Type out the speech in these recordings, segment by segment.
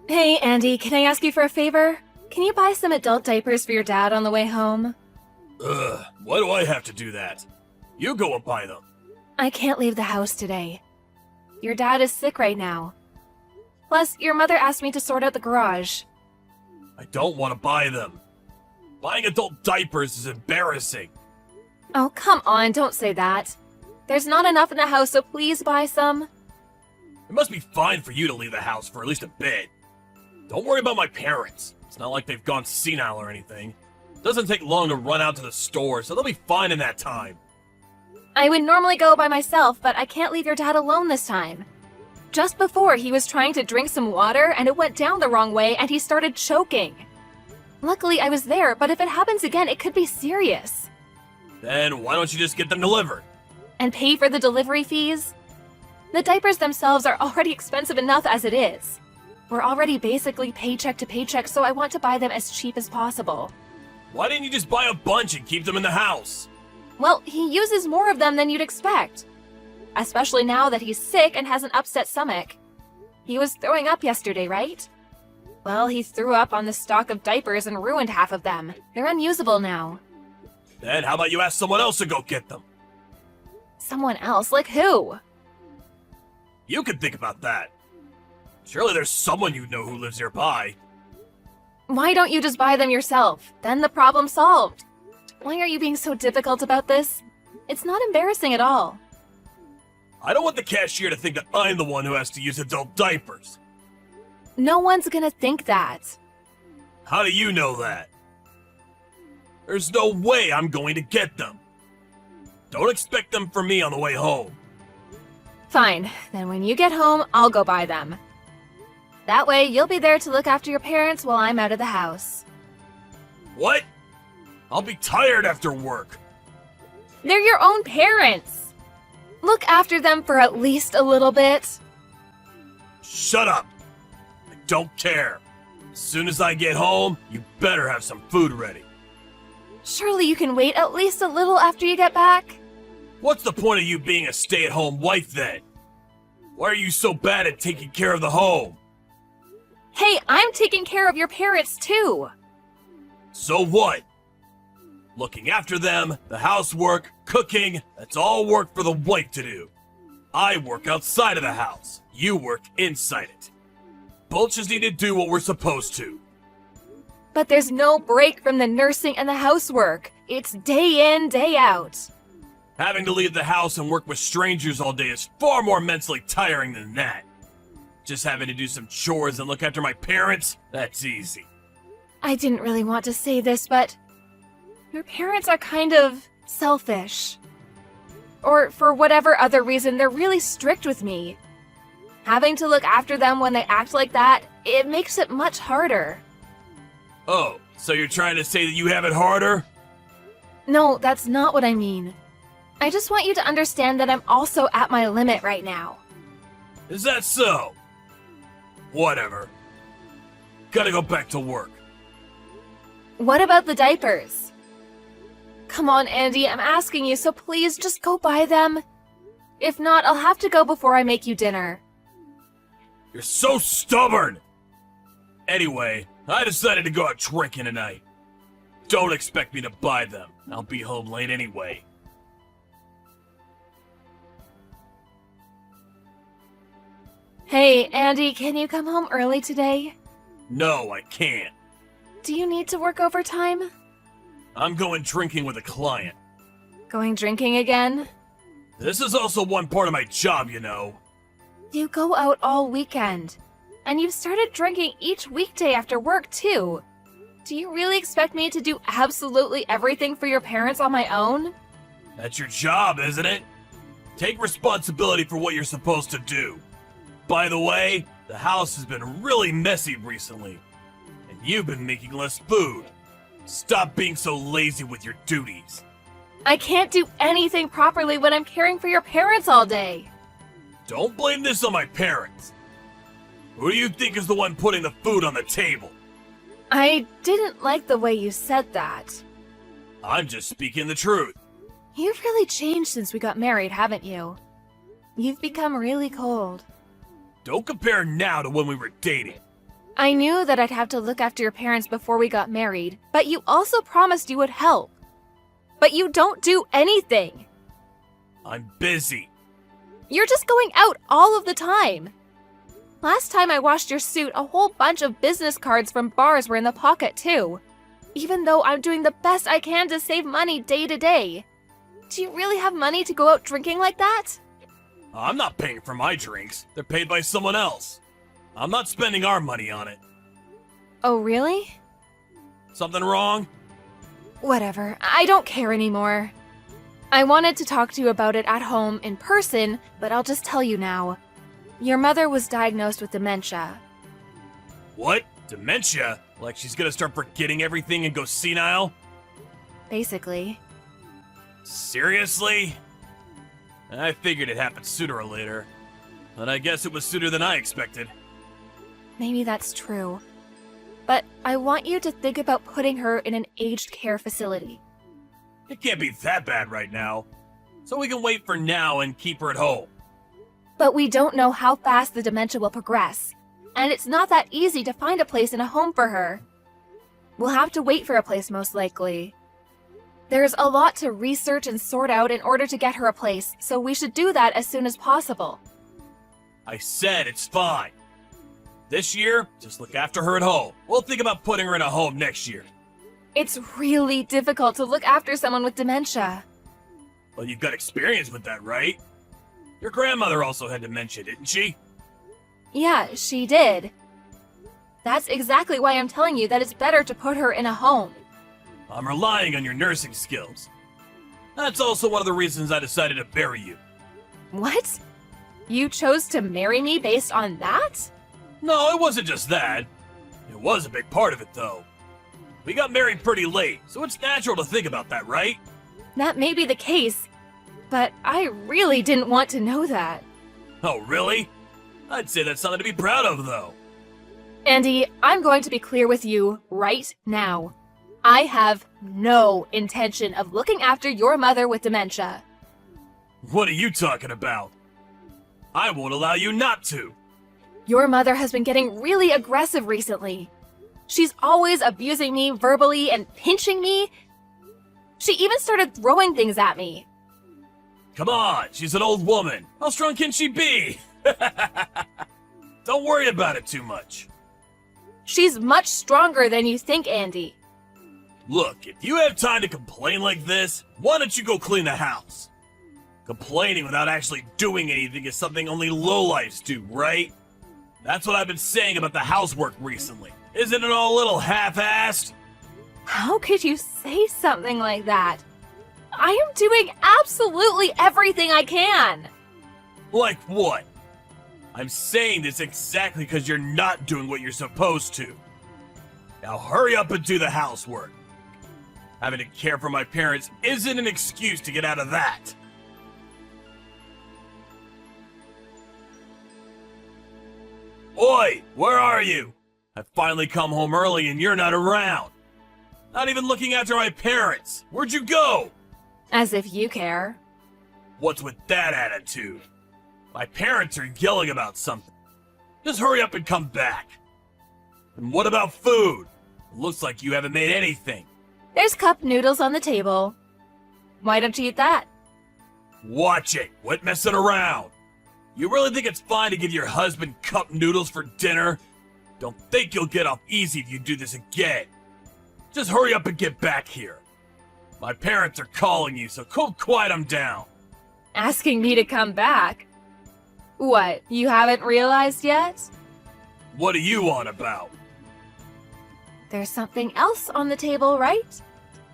Hey, Andy, can I ask you for a favor? Can you buy some adult diapers for your dad on the way home? Ugh, why do I have to do that? You go and buy them. I can't leave the house today. Your dad is sick right now. Plus, your mother asked me to sort out the garage. I don't want to buy them. Buying adult diapers is embarrassing. Oh, come on, don't say that. There's not enough in the house, so please buy some. It must be fine for you to leave the house for at least a bit. Don't worry about my parents. It's not like they've gone senile or anything. It doesn't take long to run out to the store, so they'll be fine in that time. I would normally go by myself, but I can't leave your dad alone this time. Just before, he was trying to drink some water, and it went down the wrong way, and he started choking. Luckily, I was there, but if it happens again, it could be serious. Then why don't you just get them delivered? And pay for the delivery fees? The diapers themselves are already expensive enough as it is. We're already basically paycheck to paycheck, so I want to buy them as cheap as possible. Why didn't you just buy a bunch and keep them in the house? Well, he uses more of them than you'd expect. Especially now that he's sick and has an upset stomach. He was throwing up yesterday, right? Well, he threw up on the stock of diapers and ruined half of them. They're unusable now. Then how about you ask someone else to go get them? Someone else? Like who? You can think about that. Surely there's someone you know who lives nearby. Why don't you just buy them yourself? Then the problem's solved. Why are you being so difficult about this? It's not embarrassing at all. I don't want the cashier to think that I'm the one who has to use adult diapers. No one's gonna think that. How do you know that? There's no way I'm going to get them. Don't expect them from me on the way home. Fine, then when you get home, I'll go buy them. That way, you'll be there to look after your parents while I'm out of the house. What? I'll be tired after work. They're your own parents! Look after them for at least a little bit. Shut up! I don't care. As soon as I get home, you better have some food ready. Surely you can wait at least a little after you get back? What's the point of you being a stay-at-home wife then? Why are you so bad at taking care of the home? Hey, I'm taking care of your parents too! So what? Looking after them, the housework, cooking, that's all work for the wife to do. I work outside of the house. You work inside it. Both just need to do what we're supposed to. But there's no break from the nursing and the housework. It's day in, day out. Having to leave the house and work with strangers all day is far more mentally tiring than that. Just having to do some chores and look after my parents, that's easy. I didn't really want to say this, but your parents are kind of selfish. Or for whatever other reason, they're really strict with me. Having to look after them when they act like that, it makes it much harder. Oh, so you're trying to say that you have it harder? No, that's not what I mean. I just want you to understand that I'm also at my limit right now. Is that so? Whatever. Gotta go back to work. What about the diapers? Come on, Andy, I'm asking you, so please just go buy them. If not, I'll have to go before I make you dinner. You're so stubborn! Anyway, I decided to go out drinking tonight. Don't expect me to buy them. I'll be home late anyway. Hey, Andy, can you come home early today? No, I can't. Do you need to work overtime? I'm going drinking with a client. Going drinking again? This is also one part of my job, you know. You go out all weekend. And you've started drinking each weekday after work, too. Do you really expect me to do absolutely everything for your parents on my own? That's your job, isn't it? Take responsibility for what you're supposed to do. By the way, the house has been really messy recently. And you've been making less food. Stop being so lazy with your duties. I can't do anything properly when I'm caring for your parents all day. Don't blame this on my parents. Who do you think is the one putting the food on the table? I didn't like the way you said that. I'm just speaking the truth. You've really changed since we got married, haven't you? You've become really cold. Don't compare now to when we were dating. I knew that I'd have to look after your parents before we got married, but you also promised you would help. But you don't do anything. I'm busy. You're just going out all of the time. Last time I washed your suit, a whole bunch of business cards from bars were in the pocket too. Even though I'm doing the best I can to save money day to day. Do you really have money to go out drinking like that? I'm not paying for my drinks. They're paid by someone else. I'm not spending our money on it. Oh, really? Something wrong? Whatever, I don't care anymore. I wanted to talk to you about it at home in person, but I'll just tell you now. Your mother was diagnosed with dementia. What? Dementia? Like she's gonna start forgetting everything and go senile? Basically. Seriously? I figured it happened sooner or later. And I guess it was sooner than I expected. Maybe that's true. But I want you to think about putting her in an aged care facility. It can't be that bad right now. So we can wait for now and keep her at home. But we don't know how fast the dementia will progress. And it's not that easy to find a place in a home for her. We'll have to wait for a place most likely. There's a lot to research and sort out in order to get her a place, so we should do that as soon as possible. I said it's fine. This year, just look after her at home. We'll think about putting her in a home next year. It's really difficult to look after someone with dementia. Well, you've got experience with that, right? Your grandmother also had dementia, didn't she? Yeah, she did. That's exactly why I'm telling you that it's better to put her in a home. I'm relying on your nursing skills. That's also one of the reasons I decided to marry you. What? You chose to marry me based on that? No, it wasn't just that. It was a big part of it, though. We got married pretty late, so it's natural to think about that, right? That may be the case, but I really didn't want to know that. Oh, really? I'd say that's something to be proud of, though. Andy, I'm going to be clear with you right now. I have no intention of looking after your mother with dementia. What are you talking about? I won't allow you not to. Your mother has been getting really aggressive recently. She's always abusing me verbally and pinching me. She even started throwing things at me. Come on, she's an old woman. How strong can she be? Don't worry about it too much. She's much stronger than you think, Andy. Look, if you have time to complain like this, why don't you go clean the house? Complaining without actually doing anything is something only lowlifes do, right? That's what I've been saying about the housework recently. Isn't it all a little half-assed? How could you say something like that? I am doing absolutely everything I can. Like what? I'm saying this exactly because you're not doing what you're supposed to. Now hurry up and do the housework. Having to care for my parents isn't an excuse to get out of that. Oi, where are you? I finally come home early and you're not around. Not even looking after my parents. Where'd you go? As if you care. What's with that attitude? My parents are yelling about something. Just hurry up and come back. And what about food? Looks like you haven't made anything. There's cup noodles on the table. Why don't you eat that? Watch it. Quit messing around. You really think it's fine to give your husband cup noodles for dinner? Don't think you'll get off easy if you do this again. Just hurry up and get back here. My parents are calling you, so quiet them down. Asking me to come back? What, you haven't realized yet? What are you on about? There's something else on the table, right?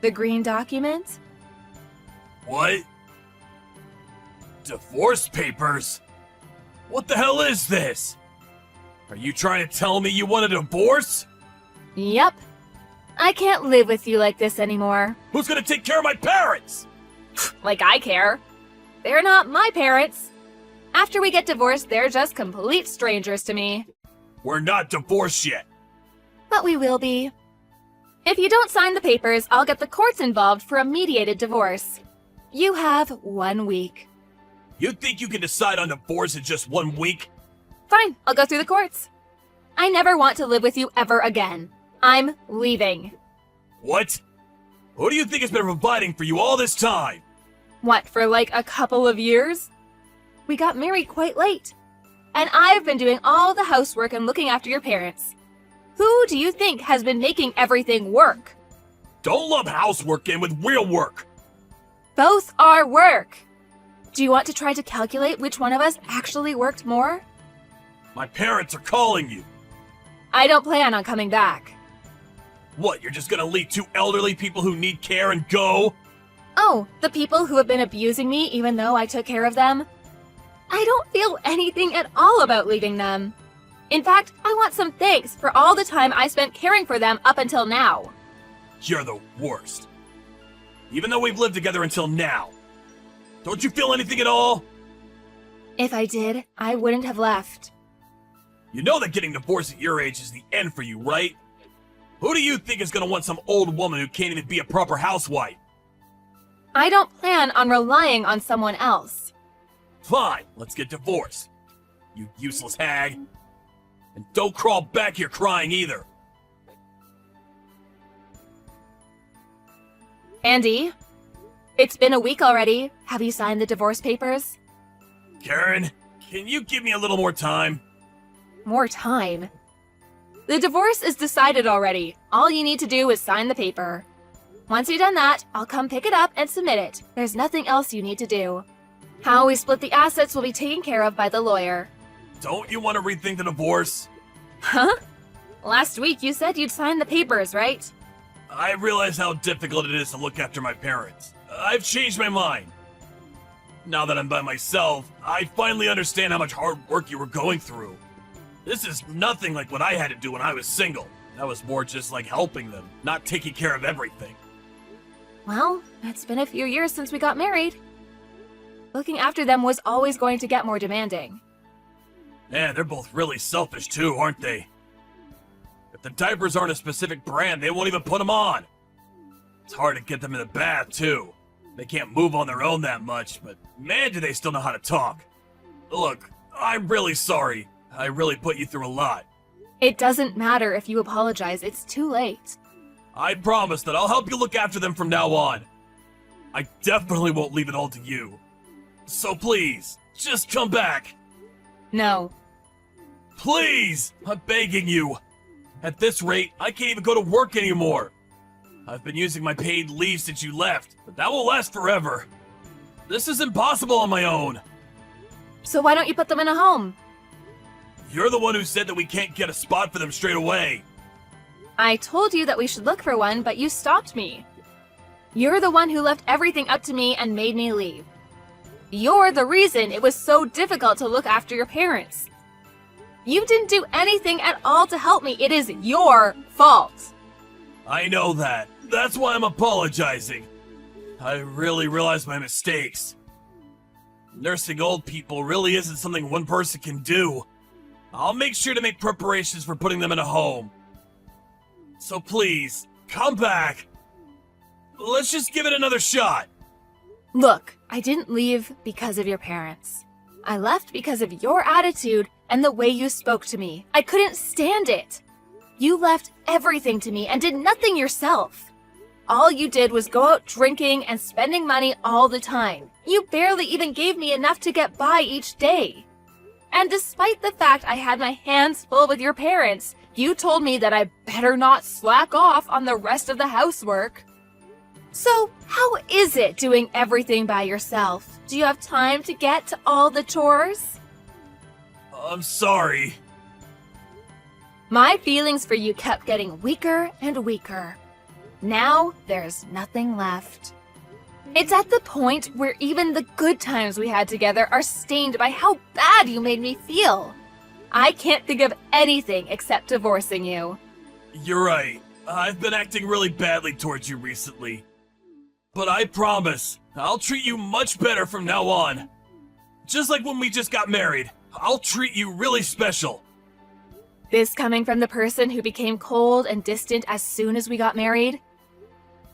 The green document? What? Divorce papers? What the hell is this? Are you trying to tell me you want a divorce? Yep. I can't live with you like this anymore. Who's gonna take care of my parents? Like I care. They're not my parents. After we get divorced, they're just complete strangers to me. We're not divorced yet. But we will be. If you don't sign the papers, I'll get the courts involved for a mediated divorce. You have 1 week. You think you can decide on divorce in just 1 week? Fine, I'll go through the courts. I never want to live with you ever again. I'm leaving. What? Who do you think has been providing for you all this time? What, for like a couple of years? We got married quite late. And I've been doing all the housework and looking after your parents. Who do you think has been making everything work? Don't lump housework in with real work. Both are work. Do you want to try to calculate which one of us actually worked more? My parents are calling you. I don't plan on coming back. What, you're just gonna leave two elderly people who need care and go? Oh, the people who have been abusing me even though I took care of them? I don't feel anything at all about leaving them. In fact, I want some thanks for all the time I spent caring for them up until now. You're the worst. Even though we've lived together until now. Don't you feel anything at all? If I did, I wouldn't have left. You know that getting divorced at your age is the end for you, right? Who do you think is gonna want some old woman who can't even be a proper housewife? I don't plan on relying on someone else. Fine, let's get divorced. You useless hag. And don't crawl back here crying either. Andy, it's been a week already. Have you signed the divorce papers? Karen, can you give me a little more time? More time? The divorce is decided already. All you need to do is sign the paper. Once you've done that, I'll come pick it up and submit it. There's nothing else you need to do. How we split the assets will be taken care of by the lawyer. Don't you want to rethink the divorce? Huh? Last week you said you'd sign the papers, right? I realize how difficult it is to look after my parents. I've changed my mind. Now that I'm by myself, I finally understand how much hard work you were going through. This is nothing like what I had to do when I was single. That was more just like helping them, not taking care of everything. Well, it's been a few years since we got married. Looking after them was always going to get more demanding. Man, they're both really selfish too, aren't they? If the diapers aren't a specific brand, they won't even put them on. It's hard to get them in the bath too. They can't move on their own that much, but man, do they still know how to talk. Look, I'm really sorry. I really put you through a lot. It doesn't matter if you apologize, it's too late. I promise that I'll help you look after them from now on. I definitely won't leave it all to you. So please, just come back. No. Please, I'm begging you. At this rate, I can't even go to work anymore. I've been using my paid leave since you left, but that won't last forever. This is impossible on my own. So why don't you put them in a home? You're the one who said that we can't get a spot for them straight away. I told you that we should look for one, but you stopped me. You're the one who left everything up to me and made me leave. You're the reason it was so difficult to look after your parents. You didn't do anything at all to help me. It is your fault. I know that. That's why I'm apologizing. I really realize my mistakes. Nursing old people really isn't something one person can do. I'll make sure to make preparations for putting them in a home. So please, come back. Let's just give it another shot. Look, I didn't leave because of your parents. I left because of your attitude and the way you spoke to me. I couldn't stand it. You left everything to me and did nothing yourself. All you did was go out drinking and spending money all the time. You barely even gave me enough to get by each day. And despite the fact I had my hands full with your parents, you told me that I better not slack off on the rest of the housework. So, how is it doing everything by yourself? Do you have time to get to all the chores? I'm sorry. My feelings for you kept getting weaker and weaker. Now, there's nothing left. It's at the point where even the good times we had together are stained by how bad you made me feel. I can't think of anything except divorcing you. You're right. I've been acting really badly towards you recently. But I promise, I'll treat you much better from now on. Just like when we just got married, I'll treat you really special. This coming from the person who became cold and distant as soon as we got married?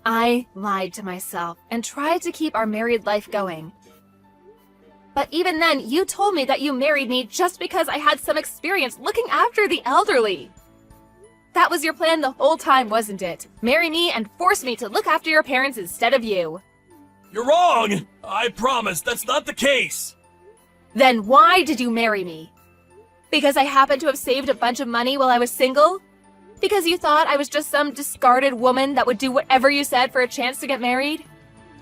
I lied to myself and tried to keep our married life going. But even then, you told me that you married me just because I had some experience looking after the elderly. That was your plan the whole time, wasn't it? Marry me and force me to look after your parents instead of you. You're wrong! I promise that's not the case! Then why did you marry me? Because I happened to have saved a bunch of money while I was single? Because you thought I was just some discarded woman that would do whatever you said for a chance to get married?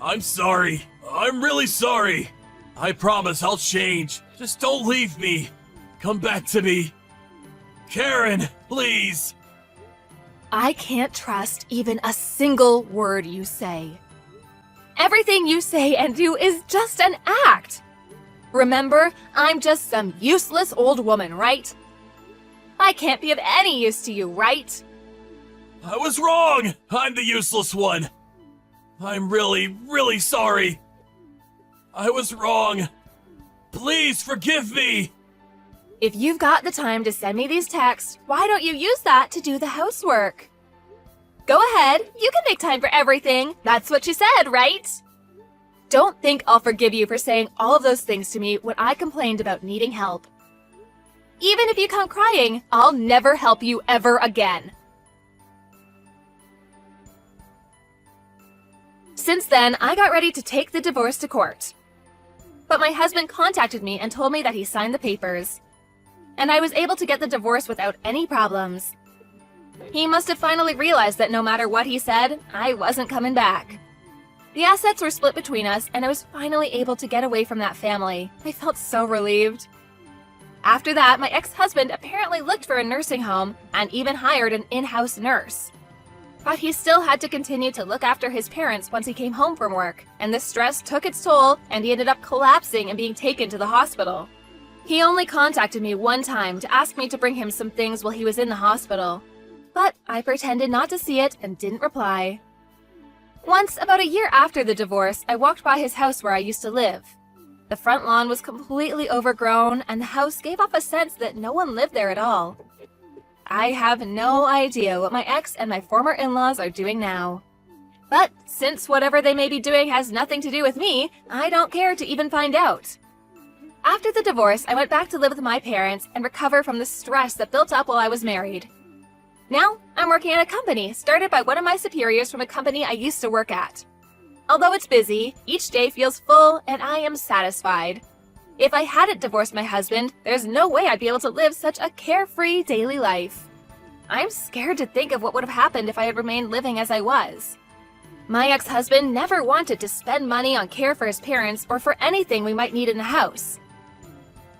I'm sorry. I'm really sorry. I promise I'll change. Just don't leave me. Come back to me. Karen, please. I can't trust even a single word you say. Everything you say and do is just an act. Remember, I'm just some useless old woman, right? I can't be of any use to you, right? I was wrong. I'm the useless one. I'm really, really sorry. I was wrong. Please forgive me. If you've got the time to send me these texts, why don't you use that to do the housework? Go ahead, you can make time for everything. That's what you said, right? Don't think I'll forgive you for saying all of those things to me when I complained about needing help. Even if you come crying, I'll never help you ever again. Since then, I got ready to take the divorce to court. But my husband contacted me and told me that he signed the papers. And I was able to get the divorce without any problems. He must have finally realized that no matter what he said, I wasn't coming back. The assets were split between us, and I was finally able to get away from that family. I felt so relieved. After that, my ex-husband apparently looked for a nursing home and even hired an in-house nurse. But he still had to continue to look after his parents once he came home from work, and the stress took its toll, and he ended up collapsing and being taken to the hospital. He only contacted me one time to ask me to bring him some things while he was in the hospital. But I pretended not to see it and didn't reply. Once, about a year after the divorce, I walked by his house where I used to live. The front lawn was completely overgrown, and the house gave off a sense that no one lived there at all. I have no idea what my ex and my former in-laws are doing now. But since whatever they may be doing has nothing to do with me, I don't care to even find out. After the divorce, I went back to live with my parents and recover from the stress that built up while I was married. Now, I'm working at a company started by one of my superiors from a company I used to work at. Although it's busy, each day feels full and I am satisfied. If I hadn't divorced my husband, there's no way I'd be able to live such a carefree daily life. I'm scared to think of what would have happened if I had remained living as I was. My ex-husband never wanted to spend money on care for his parents or for anything we might need in the house.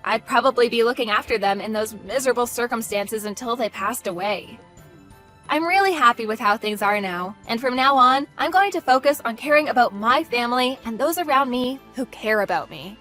I'd probably be looking after them in those miserable circumstances until they passed away. I'm really happy with how things are now, and from now on, I'm going to focus on caring about my family and those around me who care about me.